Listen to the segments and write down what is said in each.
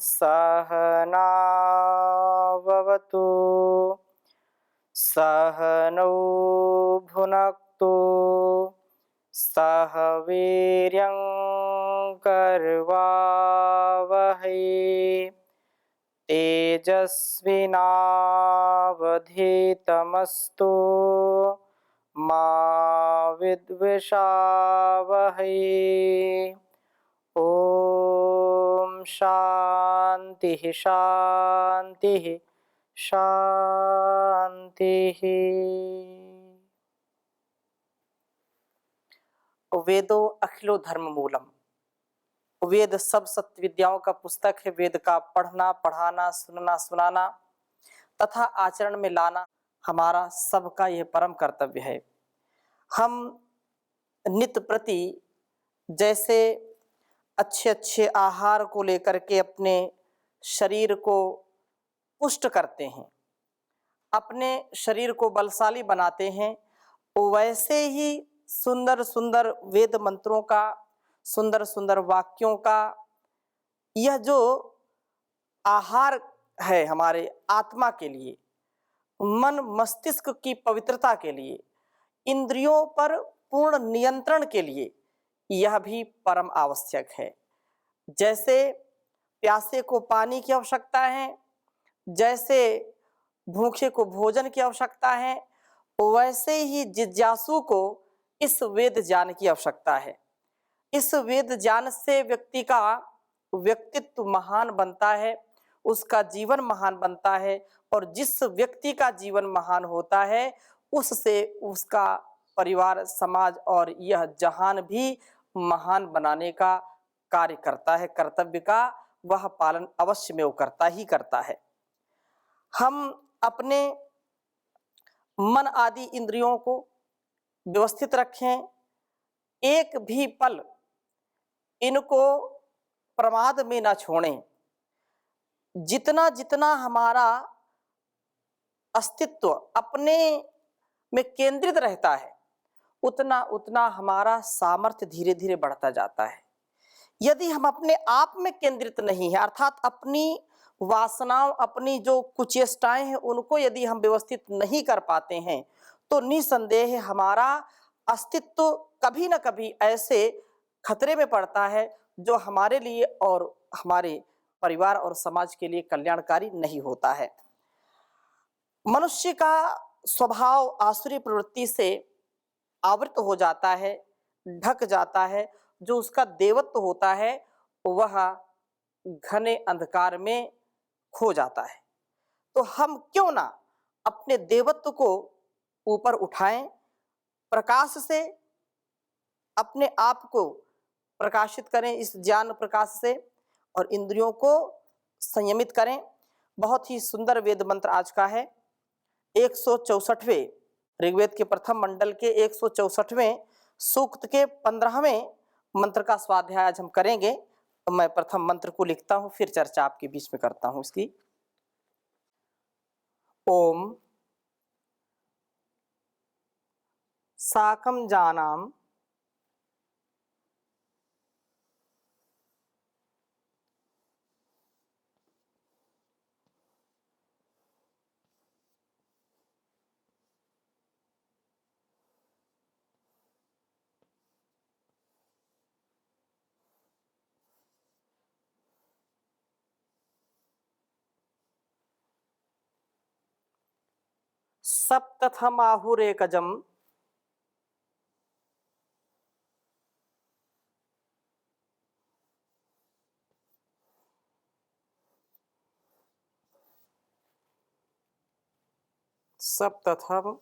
सहनाववतु सहनौ भुनक्तु सह वीर्यं करवावहै तेजस्विनावधीतमस्तु मा विद्विषावहै। ओम शांति शांति शांति। वेदो अखिलो धर्म मूलम। वेद सब सत्य विद्याओं का पुस्तक है। वेद का पढ़ना, पढ़ाना, सुनना, सुनाना तथा आचरण में लाना हमारा सबका यह परम कर्तव्य है। हम नित्य प्रति जैसे अच्छे अच्छे आहार को लेकर के अपने शरीर को पुष्ट करते हैं, अपने शरीर को बलशाली बनाते हैं, वैसे ही सुंदर सुंदर वेद मंत्रों का, सुंदर सुंदर वाक्यों का यह जो आहार है हमारे आत्मा के लिए, मन मस्तिष्क की पवित्रता के लिए, इंद्रियों पर पूर्ण नियंत्रण के लिए यह भी परम आवश्यक है। जैसे प्यासे को पानी की आवश्यकता है, जैसे भूखे को भोजन की आवश्यकता है, वैसे ही जिज्ञासु को इस वेद ज्ञान की आवश्यकता है। इस वेद ज्ञान से व्यक्ति का व्यक्तित्व महान बनता है, उसका जीवन महान बनता है, और जिस व्यक्ति का जीवन महान होता है उससे उसका परिवार, समाज और यह जहान भी महान बनाने का कार्य करता है। कर्तव्य का वह पालन अवश्य में वो करता ही करता है। हम अपने मन आदि इंद्रियों को व्यवस्थित रखें, एक भी पल इनको प्रमाद में न छोड़ें। जितना जितना हमारा अस्तित्व अपने में केंद्रित रहता है, उतना उतना हमारा सामर्थ्य धीरे धीरे बढ़ता जाता है। यदि हम अपने आप में केंद्रित नहीं है, अर्थात अपनी वासनाओं, अपनी जो कुचेष्टाएं हैं उनको यदि हम व्यवस्थित नहीं कर पाते हैं, तो निसंदेह हमारा अस्तित्व कभी न कभी ऐसे खतरे में पड़ता है जो हमारे लिए और हमारे परिवार और समाज के लिए कल्याणकारी नहीं होता है। मनुष्य का स्वभाव आसुरी प्रवृत्ति से आवृत हो जाता है, ढक जाता है। जो उसका देवत्व होता है वह घने अंधकार में खो जाता है। तो हम क्यों ना अपने देवत्व को ऊपर उठाएं, प्रकाश से अपने आप को प्रकाशित करें इस ज्ञान प्रकाश से, और इंद्रियों को संयमित करें। बहुत ही सुंदर वेद मंत्र आज का है। 164वें ऋग्वेद के प्रथम मंडल के 164वें सूक्त के 15वें मंत्र का स्वाध्याय आज हम करेंगे। तो मैं प्रथम मंत्र को लिखता हूं, फिर चर्चा आपके बीच में करता हूं इसकी। ओम साकं जानाम सप्तथमाहुरेकजम सप्तथम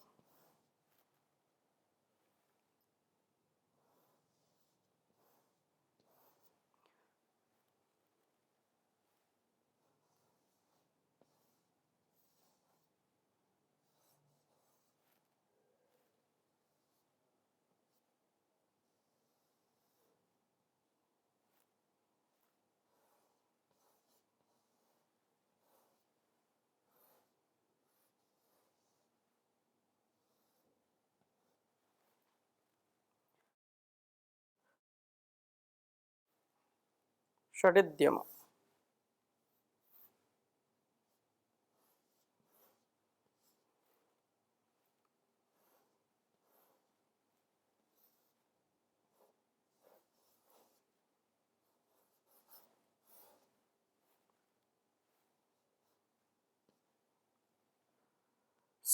षडिद्यम।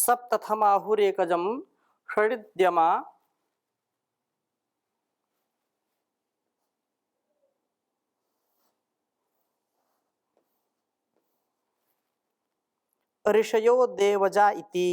सप्तथमाहुरेकजं षडिद्यमा ऋषयो देवजा इति।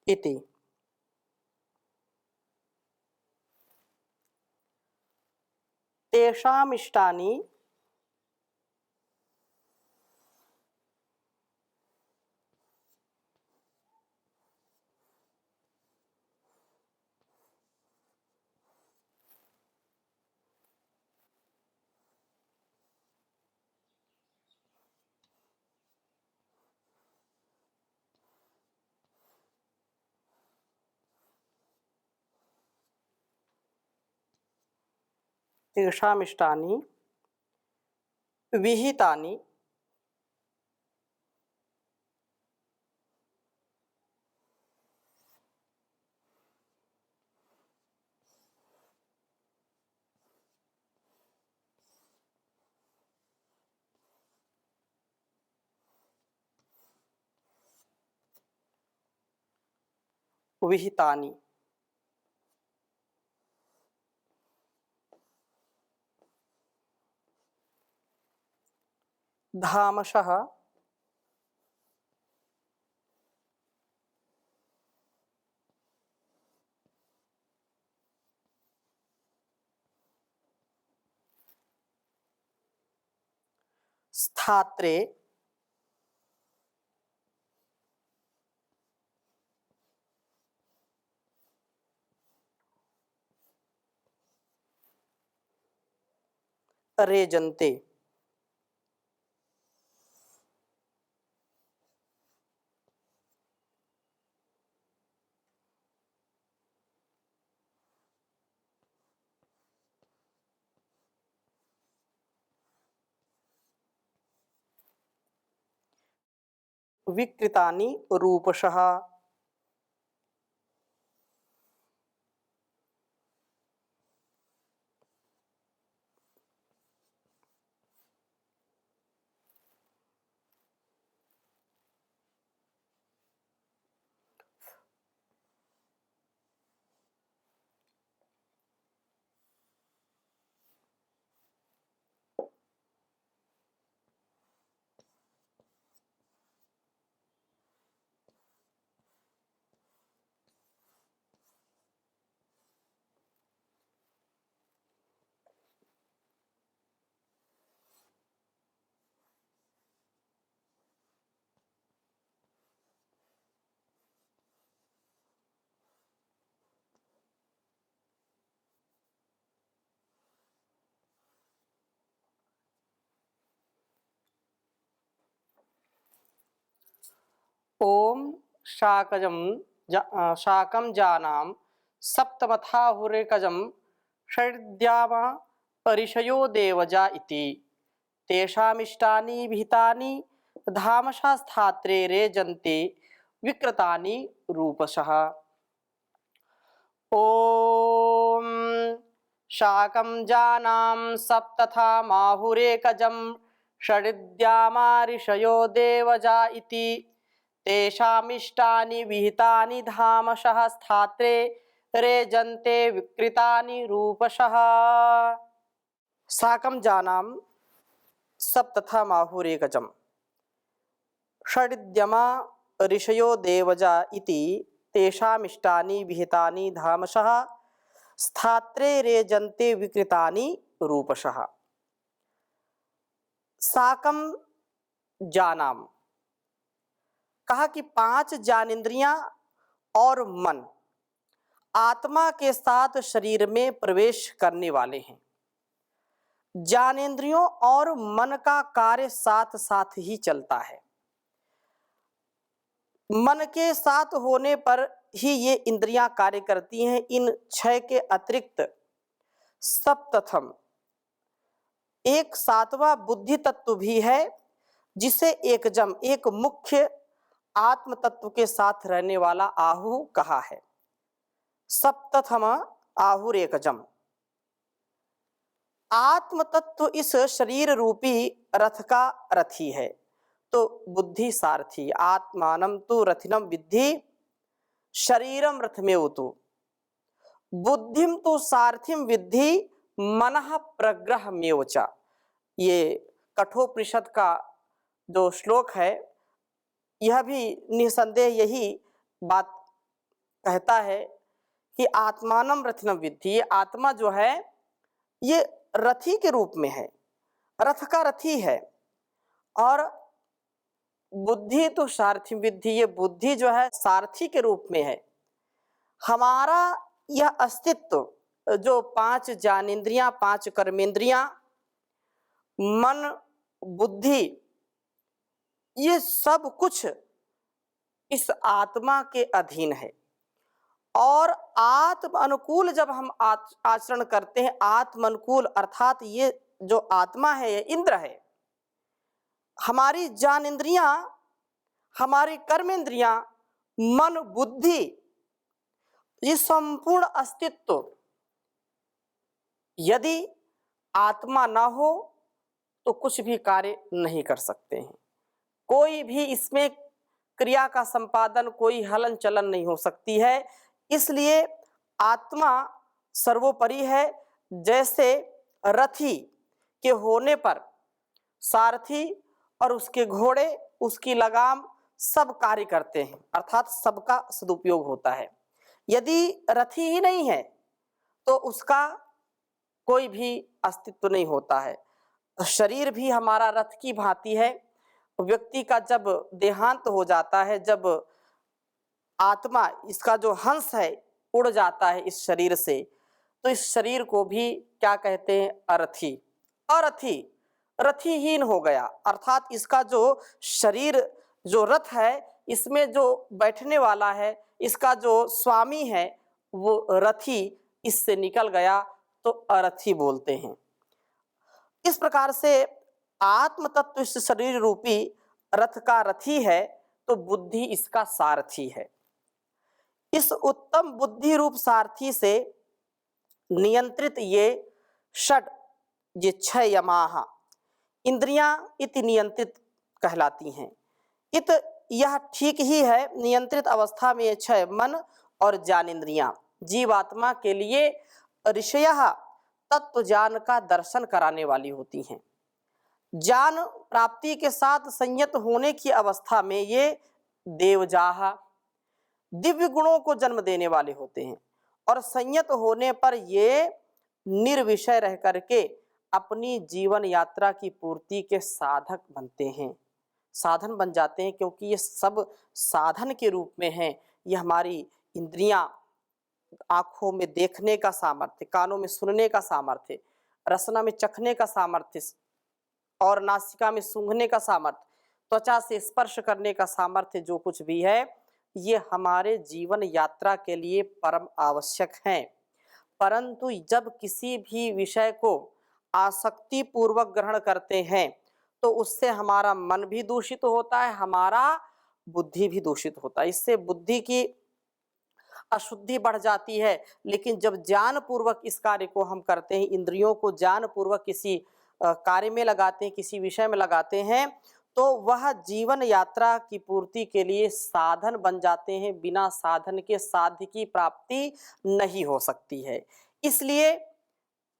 इति। तेषामिष्टानि तेषामिष्टानि विहितानि विहितानि धामशः स्थात्रे रेजन्ते। विकृतानि रूपशः ओम शाकं जानां सप्तमथाहुरेकजं षडिद्यामा ऋषयो देवजा इति। तेषामिष्टानि विहितानि धामशः स्थात्रे रेजन्ते विकृतानि रूपशः। ओम शाकं जानां सप्तथामाहुरेकजं षडिद्यामा ऋषयो देवजा इति। तेषामिष्टानि विहितानि धामशः स्थात्रे रेजन्ते विकृतानि रूपशः। शाकं जानां सप्तथामाहुरेकजं षडिद्यमा ऋषयो देवजा इति। तेषामिष्टानि विहितानि धामशः स्थात्रे रेजन्ते विकृतानि रूपशः। शाकं जानां कहा कि 5 ज्ञानेंद्रियां और मन आत्मा के साथ शरीर में प्रवेश करने वाले हैं। ज्ञानेंद्रियों और मन का कार्य साथ साथ ही चलता है। मन के साथ होने पर ही ये इंद्रियां कार्य करती हैं। इन 6 के अतिरिक्त सप्तम एक 7वां बुद्धि तत्व भी है, जिसे एक मुख्य आत्म तत्व के साथ रहने वाला आहु कहा है। सप्तम आहुर एकजम। आत्म तत्व इस शरीर रूपी रथ का रथी है। तो बुद्धि सारथी। आत्मानम तु रथिनम विद्धि शरीरम रथमेवतु बुद्धिम तु सारथिम विद्धि मनः प्रग्रहमेवच। ये कठोपनिषद का जो श्लोक है, यह भी निसंदेह यही बात कहता है कि आत्मानम रथिनम विद्धि। ये आत्मा जो है ये रथी के रूप में है, रथ का रथी है। और बुद्धि तो सारथी विद्धि, ये बुद्धि जो है सारथी के रूप में है। हमारा यह अस्तित्व जो 5 ज्ञानेंद्रियां, 5 कर्मेंद्रियां, मन, बुद्धि, ये सब कुछ इस आत्मा के अधीन है। और आत्म अनुकूल जब हम आचरण करते हैं, आत्म अनुकूल अर्थात ये जो आत्मा है, ये इंद्र है। हमारी ज्ञानेंद्रियां, हमारी कर्मेंद्रियां, मन, बुद्धि, ये संपूर्ण अस्तित्व यदि आत्मा ना हो तो कुछ भी कार्य नहीं कर सकते हैं। कोई भी इसमें क्रिया का संपादन, कोई हलन चलन नहीं हो सकती है। इसलिए आत्मा सर्वोपरि है। जैसे रथी के होने पर सारथी और उसके घोड़े, उसकी लगाम सब कार्य करते हैं, अर्थात सबका सदुपयोग होता है। यदि रथी ही नहीं है तो उसका कोई भी अस्तित्व नहीं होता है। शरीर भी हमारा रथ की भांति है। व्यक्ति का जब देहांत हो जाता है, जब आत्मा, इसका जो हंस है, उड़ जाता है इस शरीर से, तो इस शरीर को भी क्या कहते हैं? अरथी। अरथी, रथीहीन हो गया। अर्थात इसका जो शरीर, जो रथ है, इसमें जो बैठने वाला है, इसका जो स्वामी है, वो रथी इससे निकल गया, तो अरथी बोलते हैं। इस प्रकार से आत्म तत्व इस शरीर रूपी रथ का रथी है, तो बुद्धि इसका सारथी है। इस उत्तम बुद्धि रूप सारथी से नियंत्रित ये 6 यमाः इंद्रियां इति नियंत्रित कहलाती हैं। यह ठीक ही है। नियंत्रित अवस्था में ये 6 मन और ज्ञानेंद्रियां जीवात्मा के लिए ऋषयः तत्व ज्ञान का दर्शन कराने वाली होती हैं। ज्ञान प्राप्ति के साथ संयत होने की अवस्था में ये देवजाह दिव्य गुणों को जन्म देने वाले होते हैं। और संयत होने पर ये निर्विषय रह करके अपनी जीवन यात्रा की पूर्ति के साधक बनते हैं, साधन बन जाते हैं। क्योंकि ये सब साधन के रूप में हैं। ये हमारी इंद्रियां, आंखों में देखने का सामर्थ्य, कानों में सुनने का सामर्थ्य, रसना में चखने का सामर्थ्य और नासिका में सूंघने का सामर्थ्य, त्वचा से स्पर्श करने का सामर्थ्य, जो कुछ भी है, ये हमारे जीवन यात्रा के लिए परम आवश्यक हैं। परंतु जब किसी भी विषय को आसक्ति पूर्वक ग्रहण करते हैं तो उससे हमारा मन भी दूषित होता है, हमारा बुद्धि भी दूषित होता है। इससे बुद्धि की अशुद्धि बढ़ जाती है। लेकिन जब ज्ञान पूर्वक इस कार्य को हम करते हैं, इंद्रियों को ज्ञान पूर्वक किसी कार्य में लगाते हैं, किसी विषय में लगाते हैं, तो वह जीवन यात्रा की पूर्ति के लिए साधन बन जाते हैं। बिना साधन के साध्य की प्राप्ति नहीं हो सकती है। इसलिए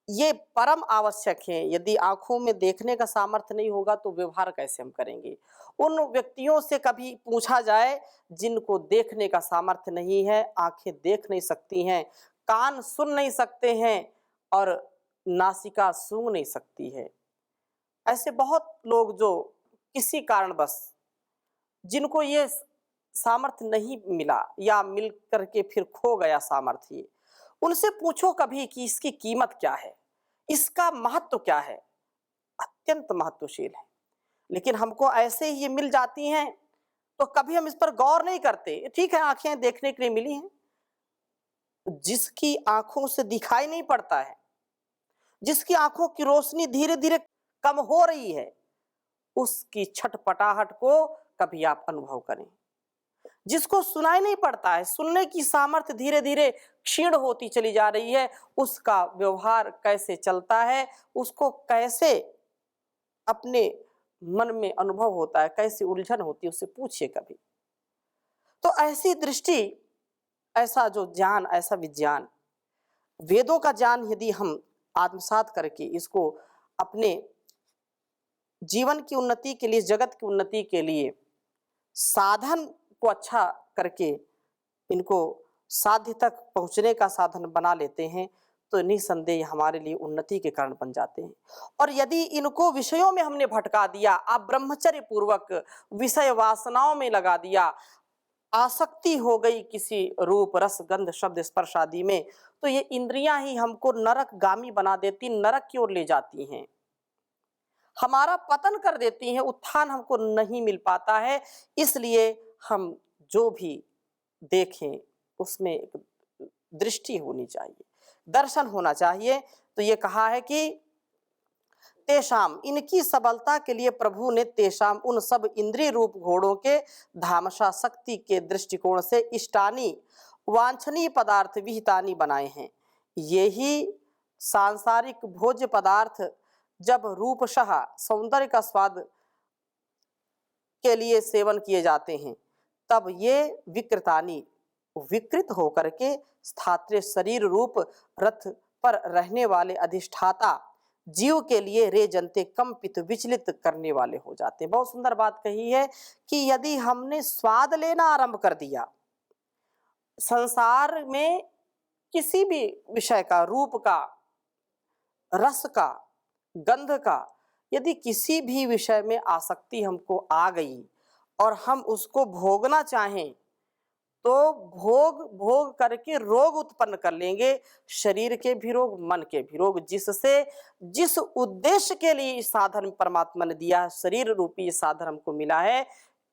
ये परम आवश्यक है। यदि आंखों में देखने का सामर्थ्य नहीं होगा तो व्यवहार कैसे हम करेंगे? उन व्यक्तियों से कभी पूछा जाए जिनको देखने का सामर्थ्य नहीं है, आंखें देख नहीं सकती हैं, कान सुन नहीं सकते हैं और नासिका सूंघ नहीं सकती है। ऐसे बहुत लोग जो किसी कारणवश, जिनको ये सामर्थ्य नहीं मिला या मिल करके फिर खो गया सामर्थ्य, उनसे पूछो कभी कि इसकी कीमत क्या है, इसका महत्व क्या है। अत्यंत महत्वशील है, लेकिन हमको ऐसे ही ये मिल जाती हैं तो कभी हम इस पर गौर नहीं करते। ठीक है, आंखें देखने के लिए मिली हैं, जिसकी आंखों से दिखाई नहीं पड़ता है, जिसकी आंखों की रोशनी धीरे धीरे कम हो रही है, उसकी छटपटाहट को कभी आप अनुभव करें। जिसको सुनाई नहीं पड़ता है, सुनने की सामर्थ्य धीरे धीरे क्षीण होती चली जा रही है, उसका व्यवहार कैसे चलता है, उसको कैसे अपने मन में अनुभव होता है, कैसी उलझन होती है, उससे पूछिए कभी। तो ऐसी दृष्टि, ऐसा जो ज्ञान, ऐसा विज्ञान, वेदों का ज्ञान यदि हम आत्मसात करके इसको अपने जीवन की उन्नति के लिए, जगत की उन्नति के लिए साधन को अच्छा करके इनको साध्य तक पहुंचने का साधन बना लेते हैं, तो निसंदेह हमारे लिए उन्नति के कारण बन जाते हैं। और यदि इनको विषयों में हमने भटका दिया, आप ब्रह्मचर्य पूर्वक विषय वासनाओं में लगा दिया, आसक्ति हो गई किसी रूप रस गंध शब्द स्पर्श आदि में, तो ये इंद्रियां ही हमको नरकगामी बना देती, नरक की ओर ले जाती हैं, हमारा पतन कर देती हैं, उत्थान हमको नहीं मिल पाता है। इसलिए हम जो भी देखें उसमें एक दृष्टि होनी चाहिए, दर्शन होना चाहिए। तो ये कहा है कि तेषाम, इनकी सबलता के लिए प्रभु ने तेषाम, उन सब इंद्रिय रूप घोड़ों के धामशा शक्ति के दृष्टिकोण से इष्टानी वांछनीय पदार्थ विहितानी बनाए हैं। यही सांसारिक भोज्य पदार्थ जब रूपशः सौंदर्य का स्वाद के लिए सेवन किए जाते हैं, तब ये विकृतानी, विकृत होकर के स्थात्रे शरीर रूप रथ पर रहने वाले अधिष्ठाता जीव के लिए रे जनते कंपित विचलित करने वाले हो जाते हैं। बहुत सुंदर बात कही है कि यदि हमने स्वाद लेना आरंभ कर दिया संसार में, किसी भी विषय का, रूप का, रस का, गंध का, यदि किसी भी विषय में आसक्ति हमको आ गई और हम उसको भोगना चाहें, तो भोग भोग करके रोग उत्पन्न कर लेंगे, शरीर के भी रोग, मन के भी रोग, जिससे जिस उद्देश्य के लिए इस साधन परमात्मा ने दिया, शरीर रूपी साधन हमको मिला है,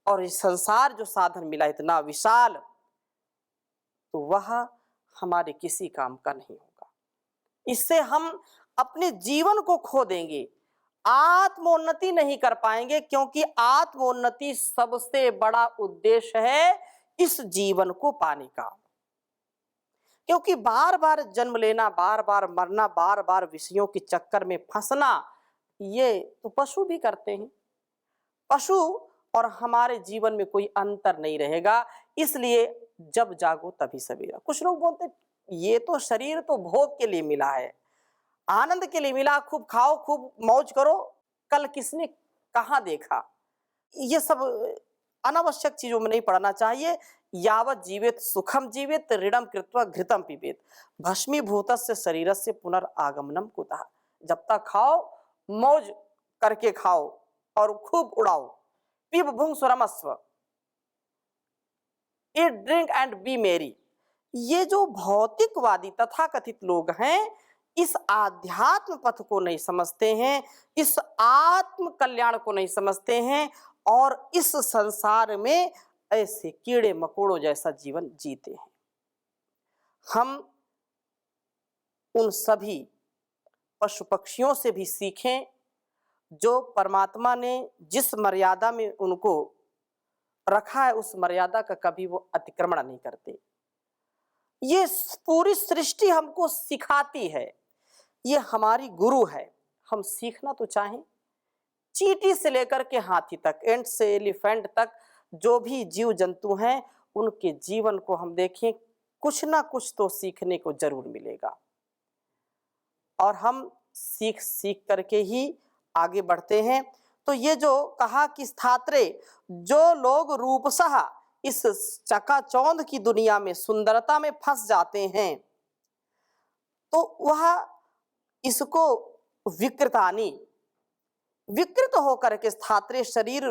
और इस संसार जो साधन मिला इतना विशाल, तो वह हमारे किसी काम का नहीं होगा। इससे हम अपने जीवन को खो देंगे, आत्मोन्नति नहीं कर पाएंगे, क्योंकि आत्मोन्नति सबसे बड़ा उद्देश्य है इस जीवन को पाने का। क्योंकि बार बार जन्म लेना, बार बार मरना, बार बार विषयों के चक्कर में फंसना, ये तो पशु भी करते हैं। पशु और हमारे जीवन में कोई अंतर नहीं रहेगा। इसलिए जब जागो तभी सवेरा। कुछ लोग बोलते ये तो शरीर तो भोग के लिए मिला है, आनंद के लिए मिला, खूब खाओ, खूब मौज करो, कल किसने कहाँ देखा। ये सब अनावश्यक चीजों में नहीं पड़ना चाहिए। यावत जीवेत सुखम जीवेत ऋणम कृत्वा घृतम पिबेत भस्मीभूतस्य शरीरस्य पुनर्आगमनम कुतः। जब तक खाओ, मौज करके खाओ और खूब उड़ाओ। पिब भुंग सुरमस्व, ईट ड्रिंक एंड बी मेरी। ये जो भौतिकवादी तथाकथित लोग हैं, इस आध्यात्म पथ को नहीं समझते हैं, इस आत्म कल्याण को नहीं समझते हैं, और इस संसार में ऐसे कीड़े मकोड़ों जैसा जीवन जीते हैं। हम उन सभी पशु पक्षियों से भी सीखें जो परमात्मा ने जिस मर्यादा में उनको रखा है, उस मर्यादा का कभी वो अतिक्रमण नहीं करते। ये पूरी सृष्टि हमको सिखाती है, ये हमारी गुरु है। हम सीखना तो चाहें। चींटी से लेकर के हाथी तक, एंट से एलिफेंट तक, जो भी जीव जंतु हैं, उनके जीवन को हम देखें, कुछ ना कुछ तो सीखने को जरूर मिलेगा। और हम सीख सीख करके ही आगे बढ़ते हैं। तो ये जो कहा कि स्थात्रे, जो लोग रूपसः इस चकाचौंध की दुनिया में, सुंदरता में फंस जाते हैं, तो वह इसको विकृतानी, विकृत होकर के स्थात्रे शरीर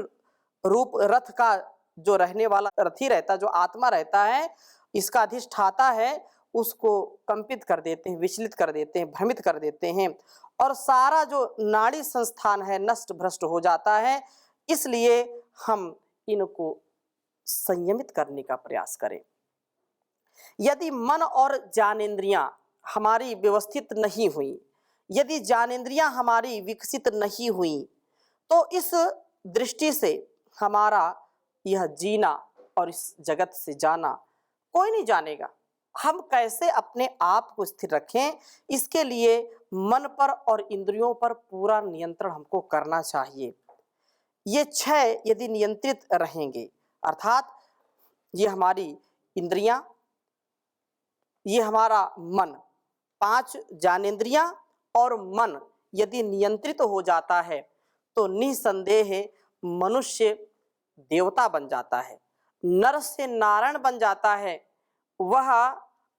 रूप रथ का जो रहने वाला रथी रहता, जो आत्मा रहता है, इसका अधिष्ठाता है, उसको कंपित कर देते हैं, विचलित कर देते हैं, भ्रमित कर देते हैं और सारा जो नाड़ी संस्थान है नष्ट भ्रष्ट हो जाता है। इसलिए हम इनको संयमित करने का प्रयास करें। यदि मन और ज्ञानेंद्रियां हमारी व्यवस्थित नहीं हुई, यदि ज्ञानेंद्रियां हमारी विकसित नहीं हुई, तो इस दृष्टि से हमारा यह जीना और इस जगत से जाना कोई नहीं जानेगा। हम कैसे अपने आप को स्थिर रखें, इसके लिए मन पर और इंद्रियों पर पूरा नियंत्रण हमको करना चाहिए। ये 6 यदि नियंत्रित रहेंगे, अर्थात ये हमारी इंद्रियां, ये हमारा मन, 5 ज्ञानेंद्रियां और मन यदि नियंत्रित हो जाता है तो निसंदेह मनुष्य देवता बन जाता है, नर से नारायण बन जाता है, वह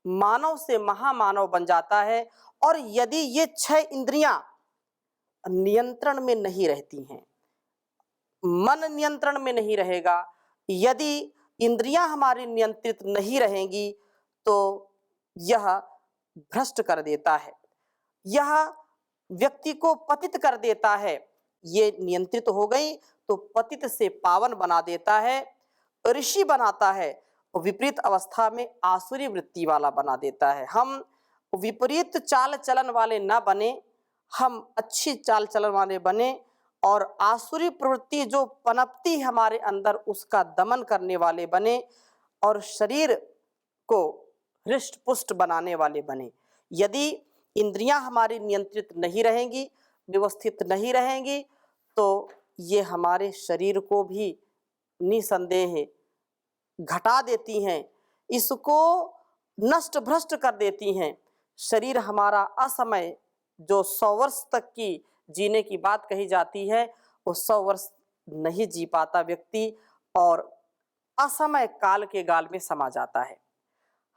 मानव से महामानव बन जाता है। और यदि ये 6 इंद्रियां नियंत्रण में नहीं रहती हैं, मन नियंत्रण में नहीं रहेगा, यदि इंद्रियां हमारी नियंत्रित नहीं रहेंगी तो यह भ्रष्ट कर देता है, यह व्यक्ति को पतित कर देता है। ये नियंत्रित हो गई तो पतित से पावन बना देता है, ऋषि बनाता है, विपरीत अवस्था में आसुरी वृत्ति वाला बना देता है। हम विपरीत चाल चलन वाले न बने, हम अच्छी चाल चलन वाले बने और आसुरी प्रवृत्ति जो पनपती हमारे अंदर उसका दमन करने वाले बने और शरीर को हृष्ट पुष्ट बनाने वाले बने। यदि इंद्रियां हमारी नियंत्रित नहीं रहेंगी, व्यवस्थित नहीं रहेंगी, तो ये हमारे शरीर को भी निसंदेह घटा देती हैं, इसको नष्ट भ्रष्ट कर देती हैं। शरीर हमारा असमय जो 100 वर्ष तक की जीने की बात कही जाती है, वो 100 वर्ष नहीं जी पाता व्यक्ति और असमय काल के गाल में समा जाता है।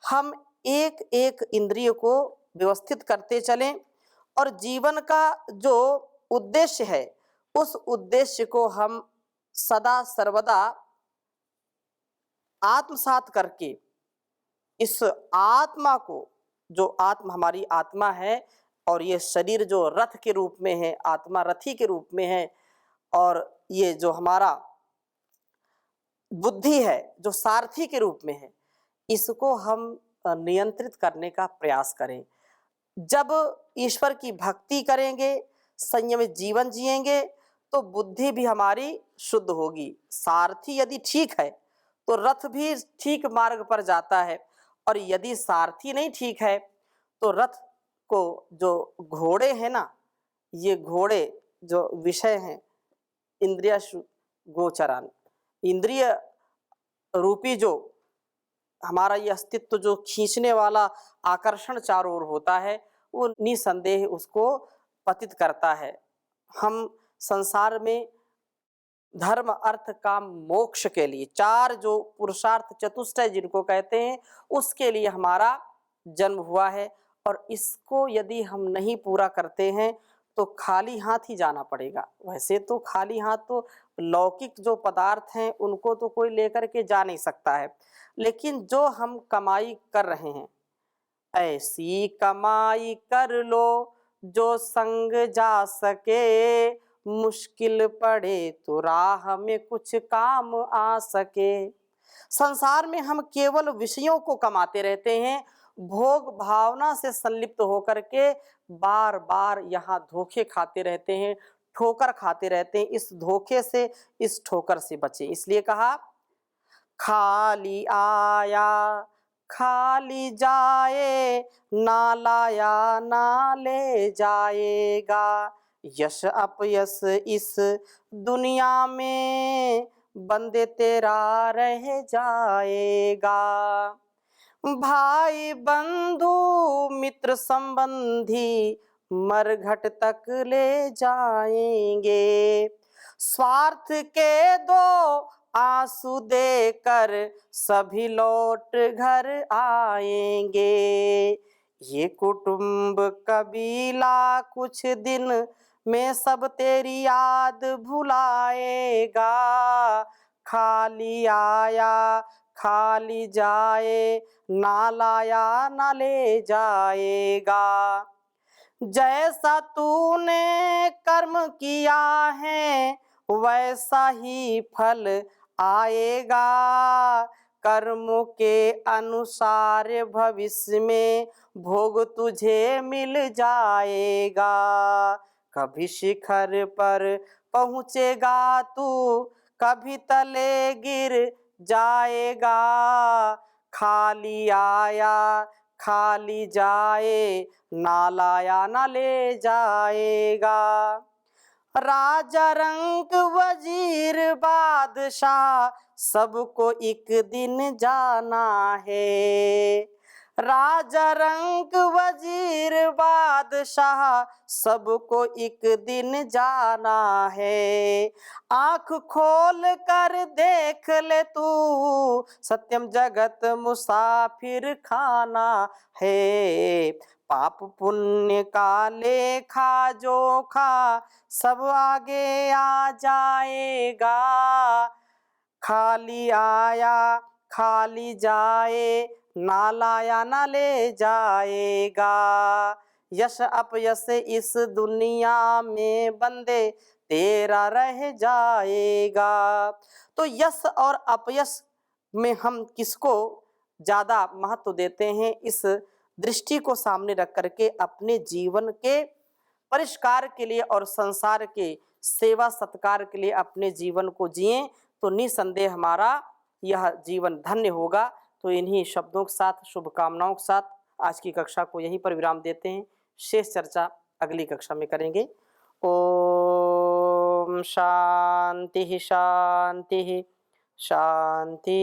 हम एक एक इंद्रिय को व्यवस्थित करते चलें और जीवन का जो उद्देश्य है उस उद्देश्य को हम सदा सर्वदा आत्मसात करके इस आत्मा को, जो आत्मा हमारी आत्मा है और ये शरीर जो रथ के रूप में है, आत्मा रथी के रूप में है, और ये जो हमारा बुद्धि है जो सारथी के रूप में है, इसको हम नियंत्रित करने का प्रयास करें। जब ईश्वर की भक्ति करेंगे, संयमित जीवन जिएंगे, तो बुद्धि भी हमारी शुद्ध होगी। सारथी यदि ठीक है तो रथ भी ठीक मार्ग पर जाता है, और यदि सारथी नहीं ठीक है तो रथ को जो घोड़े हैं ना, ये घोड़े जो विषय हैं इंद्रिय गोचरान, इंद्रिय रूपी जो हमारा ये अस्तित्व जो खींचने वाला आकर्षण चारों ओर होता है, वो निसंदेह उसको पतित करता है। हम संसार में धर्म अर्थ काम मोक्ष के लिए 4 जो पुरुषार्थ चतुष्टय जिनको कहते हैं, उसके लिए हमारा जन्म हुआ है, और इसको यदि हम नहीं पूरा करते हैं तो खाली हाथ ही जाना पड़ेगा। वैसे तो खाली हाथ तो लौकिक जो पदार्थ हैं उनको तो कोई लेकर के जा नहीं सकता है, लेकिन जो हम कमाई कर रहे हैं, ऐसी कमाई कर लो जो संग जा सके, मुश्किल पड़े तो राह में कुछ काम आ सके। संसार में हम केवल विषयों को कमाते रहते हैं, भोग भावना से संलिप्त होकर के बार बार यहाँ धोखे खाते रहते हैं, ठोकर खाते रहते हैं। इस धोखे से, इस ठोकर से बचें। इसलिए कहा खाली आया खाली जाए, ना लाया ना ले जाएगा, यश अपयश इस दुनिया में बंदे तेरा रह जाएगा। भाई बंधु मित्र संबंधी मरघट तक ले जाएंगे, स्वार्थ के दो आंसू देकर सभी लौट घर आएंगे, ये कुटुंब कबीला कुछ दिन में सब तेरी याद भुलाएगा, खाली आया खाली जाए, ना लाया ना ले जाएगा। जैसा तूने कर्म किया है वैसा ही फल आएगा। कर्मों के अनुसार भविष्य में भोग तुझे मिल जाएगा। कभी शिखर पर पहुँचेगा तू, कभी तले गिर जाएगा। खाली आया खाली जाए, ना लाया ना ले जाएगा। राजा रंक वजीर बादशाह सबको एक दिन जाना है। राजा रंक वजीर बादशाह सबको एक दिन जाना है। आँख खोल कर देख ले तू, सत्यम जगत मुसाफिर खाना है। पाप पुण्य का लेखा जोखा सब आगे आ जाएगा। खाली आया खाली जाए, ना लाया ना ले जाएगा। यश अपयश इस दुनिया में बंदे तेरा रह जाएगा। तो यश और अपयश में हम किसको ज़्यादा महत्व देते हैं, इस दृष्टि को सामने रख करके अपने जीवन के परिष्कार के लिए और संसार के सेवा सत्कार के लिए अपने जीवन को जिएं, तो निसंदेह हमारा यह जीवन धन्य होगा। तो इन्हीं शब्दों के साथ, शुभकामनाओं के साथ आज की कक्षा को यहीं पर विराम देते हैं। शेष चर्चा अगली कक्षा में करेंगे। ओम शांति शांति शांति।